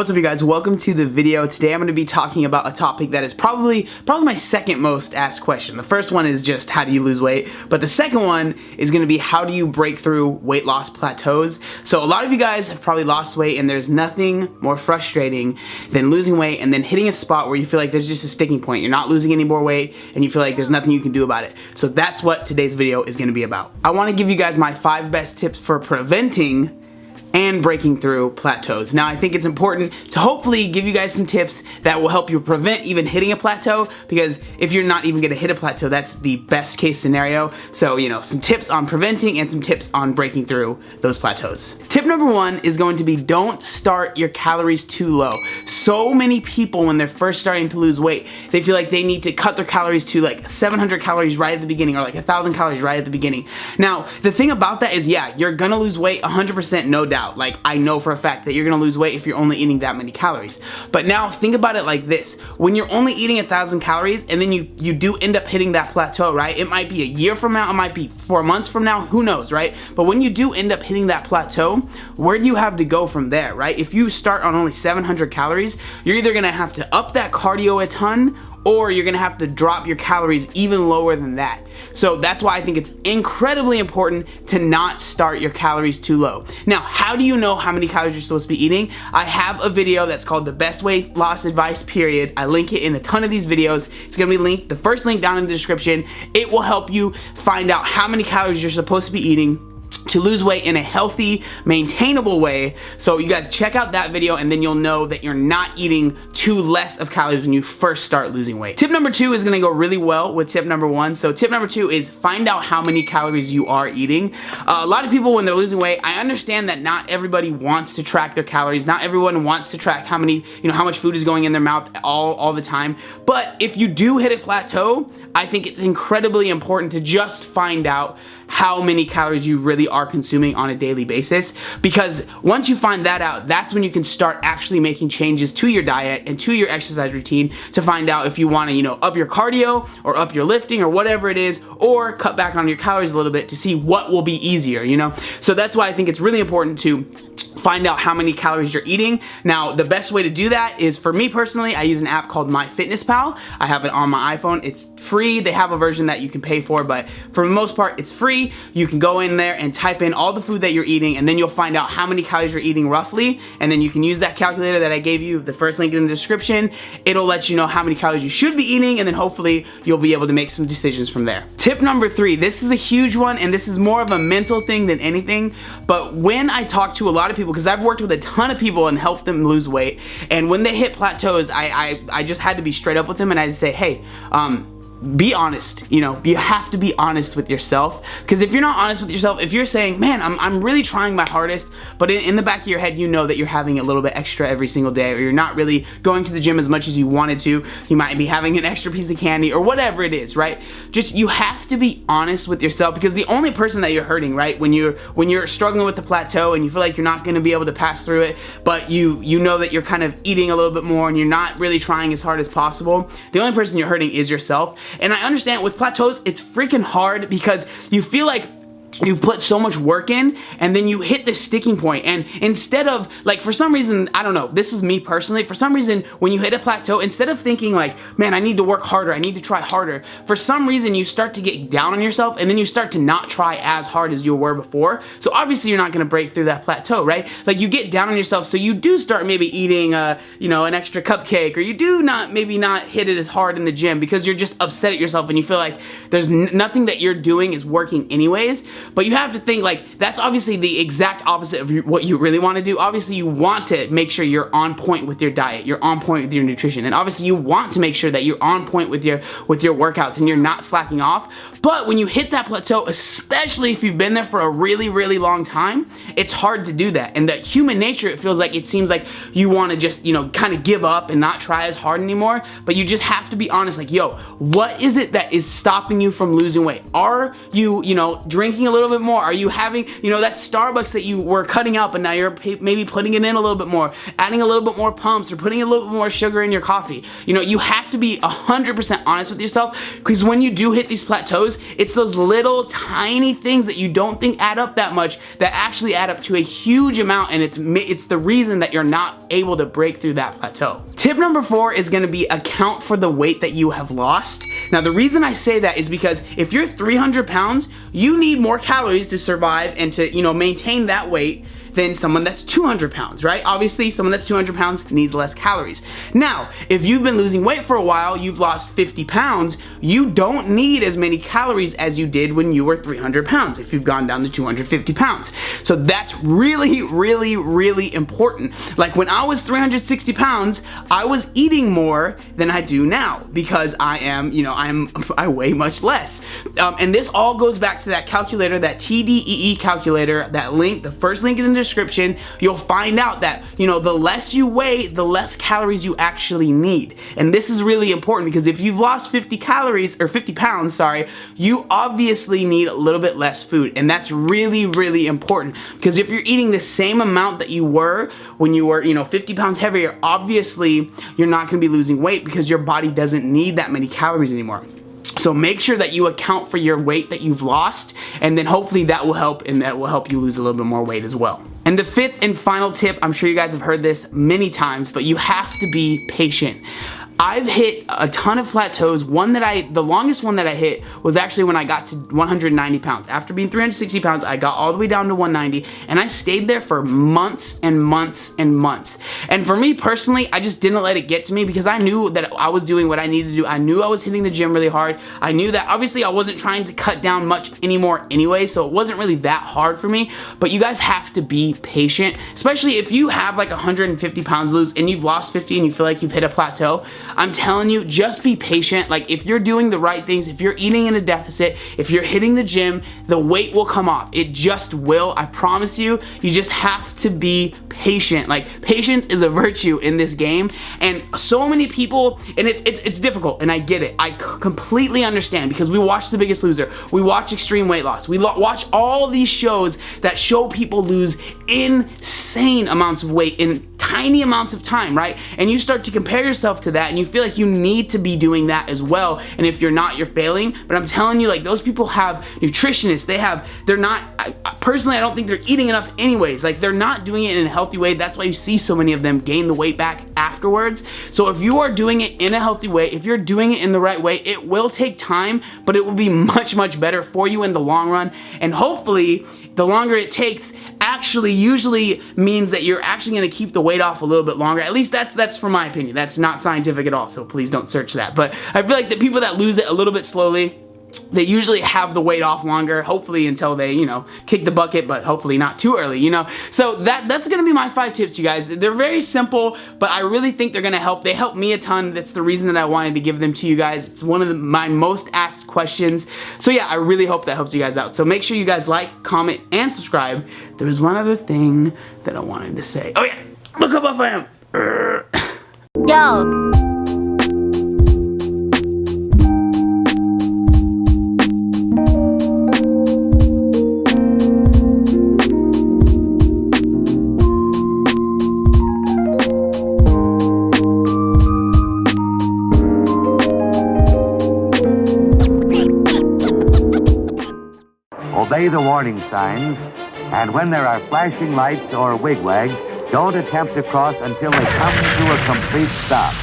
What's up, you guys? Welcome to the video. Today I'm going to be talking about a topic that is probably my second most asked question. The first one is just how do you lose weight, but the second one is going to be how do you break through weight loss plateaus. So a lot of you guys have probably lost weight, and there's nothing more frustrating than losing weight and then hitting a spot where you feel like there's just a sticking point. You're not losing any more weight and you feel like there's nothing you can do about it. So that's what today's video is going to be about. I want to give you guys my 5 best tips for preventing and breaking through plateaus. Now, I think it's important to hopefully give you guys some tips that will help you prevent even hitting a plateau, because if you're not even gonna hit a plateau, that's the best case scenario. So, you know, some tips on preventing and some tips on breaking through those plateaus. Tip number 1 is going to be don't start your calories too low. So many people, when they're first starting to lose weight, they feel like they need to cut their calories to like 700 calories right at the beginning, or like 1,000 calories right at the beginning. Now, the thing about that is, yeah, you're gonna lose weight 100%, no doubt. Like, I know for a fact that you're gonna lose weight if you're only eating that many calories. But now think about it like this. When you're only eating 1,000 calories and then you do end up hitting that plateau, right? It might be a year from now, it might be 4 months from now, who knows, right? But when you do end up hitting that plateau, where do you have to go from there, right? If you start on only 700 calories, you're either gonna have to up that cardio a ton, or you're gonna have to drop your calories even lower than that. So that's why I think it's incredibly important to not start your calories too low. Now, how do you know how many calories you're supposed to be eating? I have a video that's called The Best Weight Loss Advice, period. I link it in a ton of these videos. It's gonna be linked, the first link down in the description. It will help you find out how many calories you're supposed to be eating to lose weight in a healthy, maintainable way. So you guys check out that video, and then you'll know that you're not eating too less of calories when you first start losing weight. Tip number 2 is gonna go really well with tip number 1. So tip number 2 is find out how many calories you are eating. A lot of people, when they're losing weight, I understand that not everybody wants to track their calories. Not everyone wants to track how much food is going in their mouth all the time. But if you do hit a plateau, I think it's incredibly important to just find out how many calories you really are consuming on a daily basis, because once you find that out, that's when you can start actually making changes to your diet and to your exercise routine to find out if you want to, up your cardio or up your lifting or whatever it is, or cut back on your calories a little bit to see what will be easier, So that's why I think it's really important to find out how many calories you're eating. Now, the best way to do that is, for me personally, I use an app called MyFitnessPal. I have it on my iPhone. It's free. They have a version that you can pay for, but for the most part, it's free. You can go in there and type in all the food that you're eating, and then you'll find out how many calories you're eating roughly, and then you can use that calculator that I gave you, the first link in the description. It'll let you know how many calories you should be eating, and then hopefully you'll be able to make some decisions from there. Tip number 3, this is a huge one, and this is more of a mental thing than anything, but when I talk to a lot of people, because I've worked with a ton of people and helped them lose weight, and when they hit plateaus, I just had to be straight up with them, and I just say, hey, be honest. You have to be honest with yourself, because if you're not honest with yourself, if you're saying, man, I'm really trying my hardest, but in the back of your head, you know that you're having a little bit extra every single day, or you're not really going to the gym as much as you wanted to, you might be having an extra piece of candy or whatever it is, right? Just, you have to be honest with yourself, because the only person that you're hurting, right, when you're struggling with the plateau and you feel like you're not going to be able to pass through it, but you know that you're kind of eating a little bit more and you're not really trying as hard as possible, the only person you're hurting is yourself. And I understand with plateaus, it's freaking hard, because you feel like you've put so much work in, and then you hit this sticking point, and instead of, like, for some reason, I don't know, this is me personally, for some reason, when you hit a plateau, instead of thinking like, man, I need to work harder, I need to try harder, for some reason you start to get down on yourself, and then you start to not try as hard as you were before. So obviously you're not going to break through that plateau, right? Like, you get down on yourself, so you do start maybe eating an extra cupcake, or you do maybe not hit it as hard in the gym, because you're just upset at yourself and you feel like there's nothing that you're doing is working anyways. But you have to think, like, that's obviously the exact opposite of what you really want to do. Obviously, you want to make sure you're on point with your diet, you're on point with your nutrition, and obviously you want to make sure that you're on point with your workouts and you're not slacking off. But when you hit that plateau, especially if you've been there for a really, really long time, it's hard to do that. And that human nature, it feels like, it seems like you want to just, kind of give up and not try as hard anymore. But you just have to be honest, like, yo, what is it that is stopping you from losing weight? Are you, drinking a little bit more? Are you having, you know, that Starbucks that you were cutting out, but now you're maybe putting it in a little bit more, adding a little bit more pumps, or putting a little bit more sugar in your coffee? You know, you have to be 100% honest with yourself, because when you do hit these plateaus, it's those little tiny things that you don't think add up that much that actually add up to a huge amount, and it's the reason that you're not able to break through that plateau. Tip number 4 is going to be account for the weight that you have lost. Now, the reason I say that is because if you're 300 pounds, you need more calories to survive and to, you know, maintain that weight than someone that's 200 pounds, right? Obviously, someone that's 200 pounds needs less calories. Now, if you've been losing weight for a while, you've lost 50 pounds, you don't need as many calories as you did when you were 300 pounds if you've gone down to 250 pounds. So that's really, really, really important. Like when I was 360 pounds, I was eating more than I do now because I am, you know, I weigh much less. And this all goes back to that calculator, that TDEE calculator, that link, the first link in the description. You'll find out that, you know, the less you weigh, the less calories you actually need. And this is really important because if you've lost 50 calories or 50 pounds, sorry, you obviously need a little bit less food. And that's really, really important because if you're eating the same amount that you were when you were, you know, 50 pounds heavier, obviously you're not going to be losing weight because your body doesn't need that many calories anymore. So make sure that you account for your weight that you've lost, and then hopefully that will help, and that will help you lose a little bit more weight as well. And the 5th and final tip, I'm sure you guys have heard this many times, but you have to be patient. I've hit a ton of plateaus. The longest one that I hit was actually when I got to 190 pounds. After being 360 pounds, I got all the way down to 190, and I stayed there for months and months and months. And for me personally, I just didn't let it get to me because I knew that I was doing what I needed to do. I knew I was hitting the gym really hard. I knew that obviously I wasn't trying to cut down much anymore anyway, so it wasn't really that hard for me. But you guys have to be patient, especially if you have like 150 pounds to lose and you've lost 50 and you feel like you've hit a plateau. I'm telling you, just be patient. Like if you're doing the right things, if you're eating in a deficit, if you're hitting the gym, the weight will come off. It just will, I promise you. You just have to be patient. Like patience is a virtue in this game, and so many people, and it's difficult, and I get it. I completely understand because we watch The Biggest Loser, we watch Extreme Weight Loss, we watch all these shows that show people lose insane amounts of weight in tiny amounts of time, right? And you start to compare yourself to that and you feel like you need to be doing that as well. And if you're not, you're failing. But I'm telling you, like those people have nutritionists, they're not, personally, I don't think they're eating enough anyways. Like they're not doing it in a healthy way. That's why you see so many of them gain the weight back afterwards. So if you are doing it in a healthy way, if you're doing it in the right way, it will take time, but it will be much, much better for you in the long run. And hopefully, the longer it takes actually usually means that you're actually going to keep the weight off a little bit longer. At least that's from my opinion. That's not scientific at all, so please don't search that. But I feel like the people that lose it a little bit slowly, they usually have the weight off longer, hopefully until they, you know, kick the bucket, but hopefully not too early, you know. So that's gonna be my 5 tips, you guys. They're very simple, but I really think they're gonna help. They help me a ton. That's the reason that I wanted to give them to you guys. It's one of my most asked questions. So yeah, I really hope that helps you guys out. So make sure you guys like, comment, and subscribe. There was one other thing that I wanted to say. Oh yeah, look how buff I am. Yo. Obey the warning signs, and when there are flashing lights or wigwags, don't attempt to cross until they come to a complete stop.